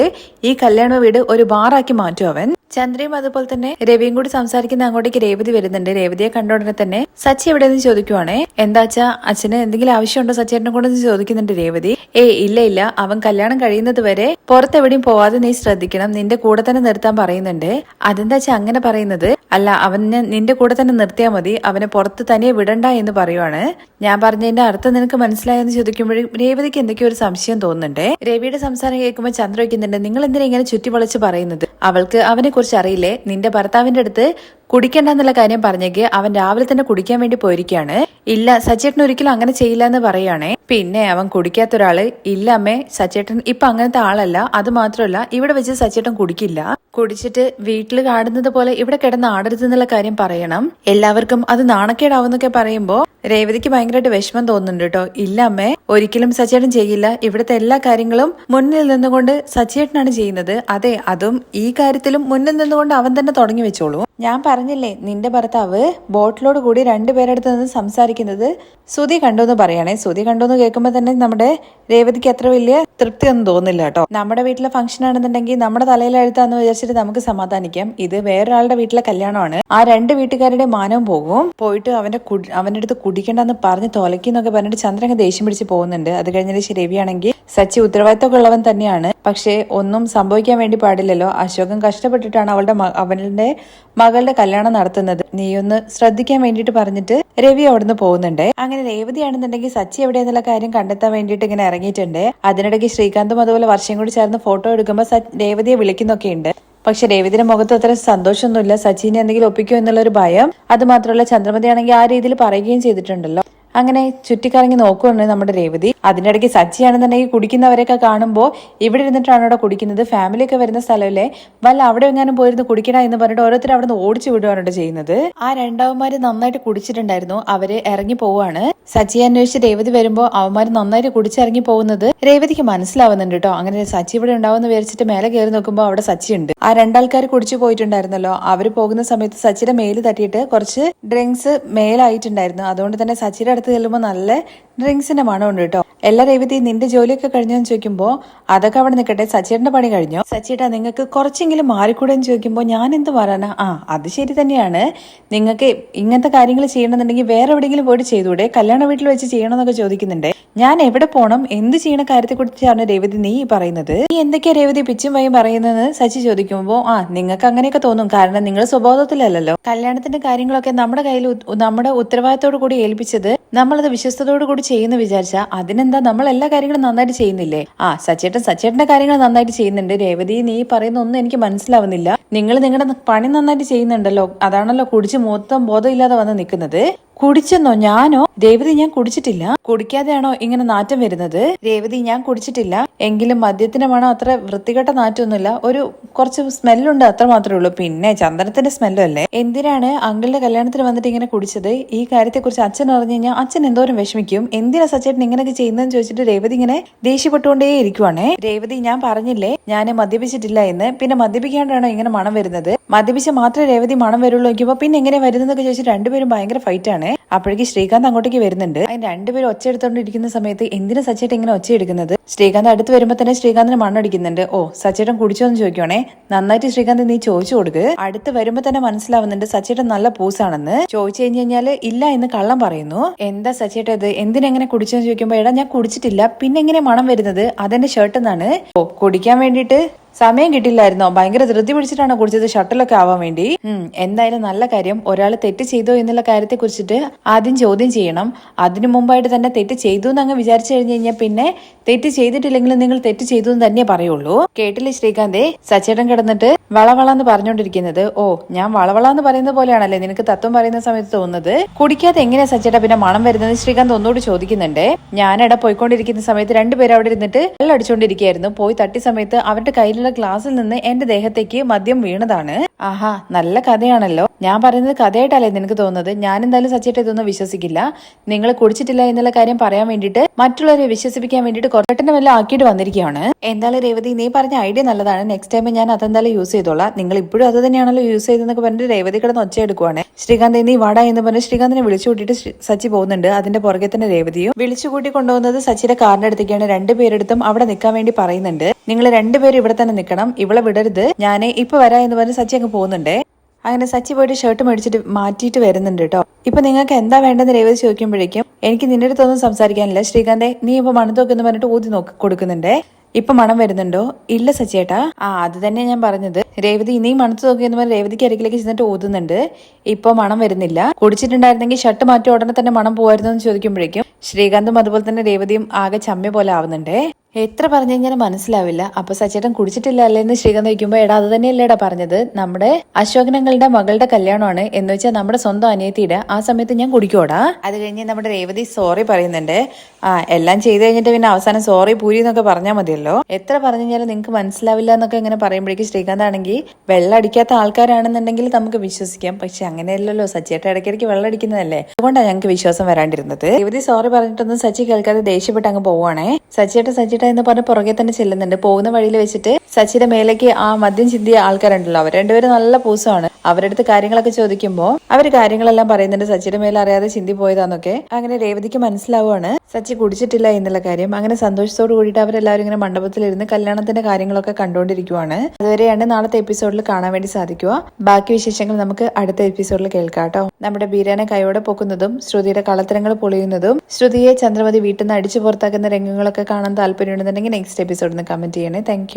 ഈ കല്യാണ വീട് ഒരു ബാറാക്കി മാറ്റും അവൻ. ചന്ദ്രയും അതുപോലെ തന്നെ രവിയും കൂടി സംസാരിക്കുന്ന അങ്ങോട്ടേക്ക് രേവതി വരുന്നുണ്ട്. രേവതിയെ കണ്ടോടനെ തന്നെ സച്ചി എവിടെയെന്ന് ചോദിക്കുവാണേ. എന്താച്ചാ അച്ഛന് എന്തെങ്കിലും ആവശ്യമുണ്ടോ സച്ചേട്ടനെ കൊണ്ടെന്ന് ചോദിക്കുന്നുണ്ട് രേവതി. ഇല്ല, അവൻ കല്യാണം കഴിയുന്നത് വരെ പുറത്തെവിടെയും പോവാതെ നീ ശ്രദ്ധിക്കണം, നിന്റെ കൂടെ തന്നെ നിർത്താൻ പറയുന്നുണ്ട്. അതെന്താച്ചാ അങ്ങനെ പറയുന്നത്? അല്ല, അവനെ നിന്റെ കൂടെ തന്നെ നിർത്തിയാൽ മതി, അവനെ പുറത്ത് തനിയെ വിടണ്ട എന്ന് പറയുവാണ്. ഞാൻ പറഞ്ഞതിന്റെ അർത്ഥം നിനക്ക് മനസ്സിലായെന്ന് ചോദിക്കുമ്പോഴും രേവതിക്ക് എന്തൊക്കെയോ ഒരു സംശയം തോന്നുന്നുണ്ട്. രവിയുടെ സംസാരം കേൾക്കുമ്പോൾ ചന്ദ്ര വയ്ക്കുന്നുണ്ട്, നിങ്ങൾ എന്തിനാ ഇങ്ങനെ ചുറ്റിവളച്ച് പറയുന്നത്? അവൾക്ക് അവനെ കുറിച്ച് അറിയില്ലേ? നിന്റെ ഭർത്താവിന്റെ അടുത്ത് കുടിക്കണ്ടെന്നുള്ള കാര്യം പറഞ്ഞേക്ക് അവൻ രാവിലെ തന്നെ കുടിക്കാൻ വേണ്ടി പോയിരിക്കുകയാണ്. ഇല്ല, സച്ചേട്ടൻ ഒരിക്കലും അങ്ങനെ ചെയ്യില്ല എന്ന് പറയുകയാണേ. പിന്നെ അവൻ കുടിക്കാത്തൊരാള്? ഇല്ല അമ്മേ, സച്ചേട്ടൻ ഇപ്പൊ അങ്ങനത്തെ ആളല്ല. അത് മാത്രമല്ല, ഇവിടെ വെച്ച് സച്ചേട്ടൻ കുടിക്കില്ല. കുടിച്ചിട്ട് വീട്ടിൽ കാണുന്നത് പോലെ ഇവിടെ കിടന്ന് ആടരുത് എന്നുള്ള കാര്യം പറയണം. എല്ലാവർക്കും അത് നാണക്കേടാവുന്നൊക്കെ പറയുമ്പോ രേവതിക്ക് ഭയങ്കരമായിട്ട് വിഷമം തോന്നുന്നുണ്ട് കേട്ടോ. ഇല്ല അമ്മേ, ഒരിക്കലും സച്ചേട്ടൻ ചെയ്യില്ല. ഇവിടുത്തെ എല്ലാ കാര്യങ്ങളും മുന്നിൽ നിന്നുകൊണ്ട് സച്ചേട്ടനാണ് ചെയ്യുന്നത്. അതെ, അതും ഈ കാര്യത്തിലും മുന്നിൽ നിന്നുകൊണ്ട് അവൻ തന്നെ തുടങ്ങി വെച്ചോളൂ. ഞാൻ പറഞ്ഞില്ലേ, നിന്റെ ഭർത്താവ് ബോട്ടിലോട് കൂടി രണ്ടുപേരെടുത്ത് നിന്ന് സംസാരിക്കുന്നത് ശ്രുതി കണ്ടു എന്ന് പറയണേ. ശ്രുതി കണ്ടു എന്ന് കേൾക്കുമ്പോൾ തന്നെ നമ്മുടെ രേവതിക്ക് അത്ര വലിയ തൃപ്തി ഒന്നും തോന്നില്ല കേട്ടോ. നമ്മുടെ വീട്ടിലെ ഫംഗ്ഷൻ ആണെന്നുണ്ടെങ്കിൽ നമ്മുടെ തലയിലെഴുത്താന്ന് വിചാരിച്ചിട്ട് നമുക്ക് സമാധാനിക്കാം. ഇത് വേറൊരാളുടെ വീട്ടിലെ കല്യാണമാണ്. ആ രണ്ട് വീട്ടുകാരുടെ മാനവും പോകും. പോയിട്ട് അവന്റെ അടുത്ത് കുടിക്കണ്ടെന്ന് പറഞ്ഞ് തൊലക്കിന്നൊക്കെ പറഞ്ഞിട്ട് ചന്ദ്രൻ അങ്ങ് ദേഷ്യം പിടിച്ച് പോകുന്നുണ്ട്. അത് കഴിഞ്ഞിട്ട് രവിയാണെങ്കിൽ സച്ചി ഉത്തരവാദിത്തമൊക്കെ ഉള്ളവൻ തന്നെയാണ്, പക്ഷെ ഒന്നും സംഭവിക്കാൻ വേണ്ടി പാടില്ലല്ലോ. അശോകൻ കഷ്ടപ്പെട്ടിട്ടാണ് അവന്റെ മകളുടെ കല്യാണം നടത്തുന്നത്, നീ ഒന്ന് ശ്രദ്ധിക്കാൻ വേണ്ടിയിട്ട് പറഞ്ഞിട്ട് രവി അവിടുന്ന് പോകുന്നുണ്ട്. അങ്ങനെ രേവതിയാണെന്നുണ്ടെങ്കിൽ സച്ചി എവിടെയെന്നുള്ള കാര്യം കണ്ടെത്താൻ വേണ്ടിയിട്ട് ഇങ്ങനെ ഇറങ്ങിയിട്ടുണ്ട്. അതിനിടയ്ക്ക് ശ്രീകാന്തും അതുപോലെ വർഷം കൂടി ചേർന്ന് ഫോട്ടോ എടുക്കുമ്പോൾ രേവതിയെ വിളിക്കുന്നൊക്കെ ഉണ്ട്. പക്ഷെ രേവതിയുടെ മുഖത്ത് അത്ര സന്തോഷമൊന്നുമില്ല. സച്ചിനെ എന്തെങ്കിലും ഒപ്പിക്കോ എന്നുള്ള ഒരു ഭയം. അത് മാത്രമല്ല ചന്ദ്രമതി ആണെങ്കിൽ ആ രീതിയിൽ പറയുകയും ചെയ്തിട്ടുണ്ടല്ലോ. അങ്ങനെ ചുറ്റിക്കറങ്ങി നോക്കുകയാണ് നമ്മുടെ രേവതി. അതിനിടയ്ക്ക് സച്ചിയാണെന്നുണ്ടെങ്കിൽ കുടിക്കുന്നവരെയൊക്കെ കാണുമ്പോൾ ഇവിടെ ഇരുന്നിട്ടാണ് അവിടെ കുടിക്കുന്നത്. ഫാമിലി ഒക്കെ വരുന്ന സ്ഥലമല്ലേ, വല്ല അവിടെ എങ്ങാനും പോയിരുന്ന് കുടിക്കണ എന്ന് പറഞ്ഞിട്ട് ഓരോരുത്തർ അവിടെ നിന്ന് ഓടിച്ചു വിടുകയാണ് ചെയ്യുന്നത്. ആ രണ്ടവന്മാര് നന്നായിട്ട് കുടിച്ചിട്ടുണ്ടായിരുന്നു, അവര് ഇറങ്ങി പോവാണ്. സച്ചിയെ അന്വേഷിച്ച് രേവതി വരുമ്പോൾ അവന്മാര് നന്നായിട്ട് കുടിച്ചിറങ്ങി പോകുന്നത് രേവതിക്ക് മനസ്സിലാവുന്നുണ്ട് കേട്ടോ. അങ്ങനെ സച്ചി ഇവിടെ ഉണ്ടാവുമെന്ന് വിചാരിച്ചിട്ട് മേലെ കയറി നോക്കുമ്പോൾ അവിടെ സച്ചി ഉണ്ട്. ആ രണ്ടാൾക്കാർ കുടിച്ചു പോയിട്ടുണ്ടായിരുന്നല്ലോ, അവര് പോകുന്ന സമയത്ത് സച്ചിയുടെ മേല് തട്ടിയിട്ട് കുറച്ച് ഡ്രിങ്ക്സ് മേലായിട്ടുണ്ടായിരുന്നു. അതുകൊണ്ട് തന്നെ സച്ചിയുടെ അടുത്ത് ചെല്ലുമ്പോൾ നല്ല ഡ്രിങ്ക്സിന്റെ മണമുണ്ട് കേട്ടോ. എല്ലാ രേവതി നിന്റെ ജോലിയൊക്കെ കഴിഞ്ഞെന്ന് ചോദിക്കുമ്പോൾ അതൊക്കെ അവിടെ നിൽക്കട്ടെ, സച്ചിയുടെ പണി കഴിഞ്ഞോ? സച്ചിയേട്ടാ നിങ്ങൾക്ക് കുറച്ചെങ്കിലും മാറിക്കൂടെ എന്ന് ചോദിക്കുമ്പോൾ ഞാൻ എന്ത് പറയാനാ, അത് ശരി തന്നെയാണ്, നിങ്ങൾക്ക് ഇങ്ങനത്തെ കാര്യങ്ങൾ ചെയ്യണമെന്നുണ്ടെങ്കിൽ വേറെ എവിടെയെങ്കിലും പോയിട്ട് ചെയ്തൂടെ, കല്യാണ വീട്ടിൽ വെച്ച് ചെയ്യണമെന്നൊക്കെ ചോദിക്കുന്നുണ്ട്. ഞാൻ എവിടെ പോകണം, എന്ത് ചെയ്യണ കാര്യത്തെ കുറിച്ചാണ് രേവതി നീ പറയുന്നത്, നീ എന്തൊക്കെയാ രേവതി പിച്ചും വൈയും പറയുന്നത് സച്ചി ചോദിക്കുമ്പോൾ നിങ്ങൾക്ക് അങ്ങനെയൊക്കെ തോന്നും, കാരണം നിങ്ങൾ സ്വബോധത്തിലല്ലോ. കല്യാണത്തിന്റെ കാര്യങ്ങളൊക്കെ നമ്മുടെ കയ്യിൽ നമ്മുടെ ഉത്തരവാദിത്തോടു കൂടി ഏൽപ്പിച്ചത് നമ്മളത് വിശ്വസ്തയോടു കൂടി ചെയ്യുന്ന വിചാരിച്ചാൽ അതിനെന്താ, നമ്മൾ എല്ലാ കാര്യങ്ങളും നന്നായിട്ട് ചെയ്യുന്നില്ലേ? സച്ചേട്ടന്റെ കാര്യങ്ങൾ നന്നായിട്ട് ചെയ്യുന്നുണ്ട്. രേവതി നീ പറയുന്ന ഒന്നും എനിക്ക് മനസ്സിലാവുന്നില്ല. നിങ്ങൾ നിങ്ങളുടെ പണി നന്നായിട്ട് ചെയ്യുന്നുണ്ടല്ലോ, അതാണല്ലോ കുടിച്ച് മൊത്തം ബോധമില്ലാതെ വന്ന് നിൽക്കുന്നത്. കുടിച്ചെന്നോ? ഞാനോ? രേവതി ഞാൻ കുടിച്ചിട്ടില്ല. കുടിക്കാതെയാണോ ഇങ്ങനെ നാറ്റം വരുന്നത്? രേവതി ഞാൻ കുടിച്ചിട്ടില്ല, എങ്കിലും മദ്യത്തിന്റെ മണം അത്ര വൃത്തികെട്ട നാറ്റമൊന്നുമില്ല, ഒരു കുറച്ച് സ്മെല്ലുണ്ട്, അത്ര മാത്രമേ ഉള്ളൂ. പിന്നെ ചന്ദനത്തിന്റെ സ്മെല്ലും അല്ലേ. എന്തിനാണ് അങ്കിളുടെ കല്യാണത്തിന് വന്നിട്ട് ഇങ്ങനെ കുടിച്ചത്? ഈ കാര്യത്തെ കുറിച്ച് അച്ഛൻ അറിഞ്ഞു കഴിഞ്ഞാൽ അച്ഛൻ എന്തോരം വിഷമിക്കും. എന്തിനാ സച്ചേട്ടൻ ഇങ്ങനെയൊക്കെ ചെയ്യുന്നതെന്ന് ചോദിച്ചിട്ട് രേവതി ഇങ്ങനെ ദേഷ്യപ്പെട്ടുകൊണ്ടേ ഇരിക്കുവാണേ. രേവതി ഞാൻ പറഞ്ഞില്ലേ ഞാൻ മദ്യപിച്ചിട്ടില്ല എന്ന്, പിന്നെ മദ്യപിക്കാണ്ടാണോ ഇങ്ങനെ മണം വരുന്നത്? മദ്യപിച്ച് മാത്രമേ രേവതി മണം വരുള്ളൂ നോക്കിയപ്പോ പിന്നെ എങ്ങനെ വരുന്നതൊക്കെ ചോദിച്ചിട്ട് രണ്ടുപേരും ഭയങ്കര ഫൈറ്റ് ആണ്. അപ്പോഴേക്ക് ശ്രീകാന്ത് അങ്ങോട്ടേക്ക് വരുന്നുണ്ട്. അതിന് രണ്ടുപേരും ഒച്ച എടുത്തോണ്ടിരിക്കുന്ന സമയത്ത് എന്തിനാ സച്ചേട്ടൻ ഇങ്ങനെ ഒച്ച എടുക്കുന്നത്? ശ്രീകാന്ത് അടുത്ത് വരുമ്പോ തന്നെ ശ്രീകാന്തിന് മണ്ണടിക്കുന്നുണ്ട്. ഓ സച്ചേട്ടൻ കുടിച്ചോന്ന് ചോദിക്കുവാണേ, നന്നായിട്ട് ശ്രീകാന്ത് നീ ചോദിച്ചു കൊടുക്ക്. അടുത്ത് വരുമ്പോ തന്നെ മനസ്സിലാവുന്നുണ്ട് സച്ചേട്ടൻ നല്ല പൂസാണെന്ന്. ചോദിച്ചു കഴിഞ്ഞാല് ഇല്ല എന്ന് കള്ളം പറയുന്നു. എന്താ സച്ചേട്ടൻ ഇത്, എന്തിനെങ്ങനെ കുടിച്ചെന്ന് ചോദിക്കുമ്പോ എടാ ഞാൻ കുടിച്ചിട്ടില്ല, പിന്നെ എങ്ങനെ മണം വരുന്നത്? അതെന്റെ ഷർട്ട് എന്നാണ്. ഓ കുടിക്കാൻ വേണ്ടിട്ട് സമയം കിട്ടില്ലായിരുന്നോ? ഭയങ്കര ധൃതി പിടിച്ചിട്ടാണ് കുടിച്ചത് ഷട്ടിലൊക്കെ ആവാൻ വേണ്ടി. എന്തായാലും നല്ല കാര്യം. ഒരാൾ തെറ്റ് ചെയ്തോ എന്നുള്ള കാര്യത്തെ കുറിച്ചിട്ട് ആദ്യം ചോദ്യം ചെയ്യണം. അതിനു മുമ്പായിട്ട് തന്നെ തെറ്റ് ചെയ്തു എന്ന് അങ്ങ് വിചാരിച്ചു കഴിഞ്ഞു കഴിഞ്ഞാൽ പിന്നെ തെറ്റ് ചെയ്തിട്ടില്ലെങ്കിലും നിങ്ങൾ തെറ്റ് ചെയ്തു എന്ന് തന്നെ പറയുള്ളൂ. കേട്ടില്ലേ ശ്രീകാന്തേ, സച്ചേട്ടൻ കിടന്നിട്ട് വളവളന്ന് പറഞ്ഞോണ്ടിരിക്കുന്നത്. ഓ ഞാൻ വളവളന്ന് പറയുന്ന പോലെയാണല്ലേ നിനക്ക് തത്വം പറയുന്ന സമയത്ത് തോന്നുന്നത്? കുടിക്കാതെ എങ്ങനെയാ സച്ചേട്ടാ പിന്നെ മണം വരുന്നത്? ശ്രീകാന്ത് ഒന്നുകൂടി ചോദിക്കുന്നുണ്ട്. ഞാനിട പോയിക്കൊണ്ടിരിക്കുന്ന സമയത്ത് രണ്ടുപേരും അവിടെ ഇരുന്നിട്ട് വെള്ളം അടിച്ചുകൊണ്ടിരിക്കുകയായിരുന്നു. പോയി തട്ടിയ സമയത്ത് അവരുടെ കയ്യിൽ ഗ്ലാസിൽ നിന്ന് എന്റെ ദേഹത്തേക്ക് മദ്യം വീണതാണ്. ആഹാ നല്ല കഥയാണല്ലോ. ഞാൻ പറയുന്നത് കഥയായിട്ടല്ലേ നിനക്ക് തോന്നുന്നത്? ഞാൻ എന്തായാലും സച്ചേട്ടൻ ഇതൊന്നും വിശ്വസിക്കില്ല. നിങ്ങൾ കുടിച്ചിട്ടില്ല എന്നുള്ള കാര്യം പറയാൻ വേണ്ടിയിട്ട് മറ്റുള്ളവരെ വിശ്വസിപ്പിക്കാൻ വേണ്ടിയിട്ട് കുറച്ചെണ്ണം വല്ല ആക്കിയിട്ട് വന്നിരിക്കുകയാണ്. എന്തായാലും രേവതി നീ പറഞ്ഞ ഐഡിയ നല്ലതാണ്, നെക്സ്റ്റ് ടൈം ഞാൻ അതെന്തായാലും യൂസ് ചെയ്തോളാം. നിങ്ങൾ ഇപ്പോഴും അത് തന്നെയാണല്ലോ യൂസ് ചെയ്തെന്നൊക്കെ പറഞ്ഞിട്ട് രേവതി കിടന്ന് ഒച്ച എടുക്കുവാണ്. ശ്രീകാന്ത് നീ വാടാ എന്ന് പറഞ്ഞ് ശ്രീകാന്തിനെ വിളിച്ചു കൂട്ടിയിട്ട് സച്ചി പോകുന്നുണ്ട്. അതിന്റെ പുറകെ തന്നെ രേവതിയും വിളിച്ചു കൂട്ടി കൊണ്ടുപോകുന്നത് സച്ചിയുടെ കാറിന്റെ അടുത്തേക്കാണ്. രണ്ടുപേരെടുത്തും അവിടെ നിൽക്കാൻ വേണ്ടി പറയുന്നുണ്ട്. നിങ്ങൾ രണ്ടുപേരും ഇവിടെ തന്നെ നിൽക്കണം, ഇവിടെ വിടരുത്, ഞാൻ ഇപ്പൊ വരാ എന്ന് പറഞ്ഞ് സച്ചി അങ്ങ് പോകുന്നുണ്ട്. അങ്ങനെ സച്ചി പോയിട്ട് ഷർട്ട് മേടിച്ചിട്ട് മാറ്റിയിട്ട് വരുന്നുണ്ട് കേട്ടോ. ഇപ്പൊ നിങ്ങൾക്ക് എന്താ വേണ്ടെന്ന് രേവതി ചോദിക്കുമ്പോഴേക്കും എനിക്ക് നിന്റെ അടുത്തൊന്നും സംസാരിക്കാനില്ല ശ്രീകാന്തെ, നീ ഇപ്പൊ മണത്തോക്കെന്ന് പറഞ്ഞിട്ട് ഊതി കൊടുക്കുന്നുണ്ടേ. ഇപ്പൊ മണം വരുന്നുണ്ടോ? ഇല്ല സച്ചേട്ടാ. അത് തന്നെ ഞാൻ പറഞ്ഞത്. രേവതി നീ മണത്ത് നോക്കിയെന്ന് പറഞ്ഞ് രേവതിക്ക് അരികിലേക്ക് ചെന്നിട്ട് ഊതുന്നുണ്ട്. ഇപ്പൊ മണം വരുന്നില്ല. കുടിച്ചിട്ടുണ്ടായിരുന്നെങ്കിൽ ഷർട്ട് മാറ്റി ഉടനെ തന്നെ മണം പോവായിരുന്നു എന്ന് ചോദിക്കുമ്പോഴേക്കും ശ്രീകാന്തും അതുപോലെ തന്നെ രേവതിയും ആകെ ചമ്മ പോലെ ആവുന്നുണ്ടേ. എത്ര പറഞ്ഞു കഴിഞ്ഞാൽ മനസ്സിലാവില്ല. അപ്പൊ സച്ചേട്ടൻ കുടിച്ചിട്ടില്ല അല്ലേന്ന് ശ്രീകാന്ത് ചോദിക്കുമ്പോ എടാ അത് തന്നെയല്ലേടാ പറഞ്ഞത്, നമ്മുടെ അശോകനങ്ങളുടെ മകളുടെ കല്യാണമാണ് എന്ന് വെച്ചാൽ നമ്മുടെ സ്വന്തം അനിയത്തിയുടെ, ആ സമയത്ത് ഞാൻ കുടിക്കോടാ. അത് കഴിഞ്ഞ് നമ്മുടെ രേവതി സോറി പറയുന്നുണ്ട്. എല്ലാം ചെയ്ത് കഴിഞ്ഞിട്ട് പിന്നെ അവസാനം സോറി പൂരി എന്നൊക്കെ പറഞ്ഞാൽ മതിയല്ലോ. എത്ര പറഞ്ഞു കഴിഞ്ഞാലും നിങ്ങൾക്ക് മനസ്സിലാവില്ല എന്നൊക്കെ ഇങ്ങനെ പറയുമ്പോഴേക്കും ശ്രീകാന്ത് ആണെങ്കിൽ വെള്ളം അടിക്കാത്ത ആൾക്കാരാണെന്നുണ്ടെങ്കിൽ നമുക്ക് വിശ്വസിക്കാം. പക്ഷെ അങ്ങനെയല്ലല്ലോ, സച്ചിയേട്ട ഇടയ്ക്കിടയ്ക്ക് വെള്ളം അടിക്കുന്നതല്ലേ, അതുകൊണ്ടാണ് ഞങ്ങൾക്ക് വിശ്വാസം വരാണ്ടിരുന്നത്. രേവതി സോറി പറഞ്ഞിട്ടൊന്നും സച്ചി കേൾക്കാതെ ദേഷ്യപ്പെട്ട് അങ്ങ് പോവാണേ. സച്ചിയേട്ട എന്ന് പറഞ്ഞ് പുറകെ തന്നെ ചെല്ലുന്നുണ്ട്. പോകുന്ന വഴിയിൽ വെച്ചിട്ട് സച്ചിയുടെ മേലേക്ക് ആ മദ്യം ചിന്തിയ ആൾക്കാരുണ്ടല്ലോ, അവർ രണ്ടുപേരും നല്ല പൂസമാണ്. അവരുടെ അടുത്ത് കാര്യങ്ങളൊക്കെ ചോദിക്കുമ്പോൾ അവർ കാര്യങ്ങളെല്ലാം പറയുന്നുണ്ട് സച്ചിയുടെ മേലെ അറിയാതെ ചിന്തി പോയതാന്നൊക്കെ. അങ്ങനെ രേവതിക്ക് മനസ്സിലാവുകയാണ് സച്ചി കുടിച്ചിട്ടില്ല എന്നുള്ള കാര്യം. അങ്ങനെ സന്തോഷത്തോട് കൂടിയിട്ട് അവരെല്ലാവരും ഇങ്ങനെ മണ്ഡപത്തിലിരുന്ന് കല്യാണത്തിന്റെ കാര്യങ്ങളൊക്കെ കണ്ടുകൊണ്ടിരിക്കുവാണ്. അതുവരെയാണ് നാളത്തെ എപ്പിസോഡിൽ കാണാൻ വേണ്ടി സാധിക്കുക. ബാക്കി വിശേഷങ്ങൾ നമുക്ക് അടുത്ത എപ്പിസോഡിൽ കേൾക്കാം കേട്ടോ. നമ്മുടെ ബീരാനെ കൈയോടെ പൊക്കുന്നതും ശ്രുതിയുടെ കളത്തരങ്ങൾ പൊളിയുന്നതും ശ്രുതിയെ ചന്ദ്രമതി വീട്ടിൽ നിന്ന് അടിച്ചു പുറത്താക്കുന്ന രംഗങ്ങളൊക്കെ കാണാൻ താല്പര്യമുണ്ടെന്നുണ്ടെങ്കിൽ നെക്സ്റ്റ് എപ്പിസോഡിൽ നിന്ന് കമന്റ് ചെയ്യണേ. താങ്ക്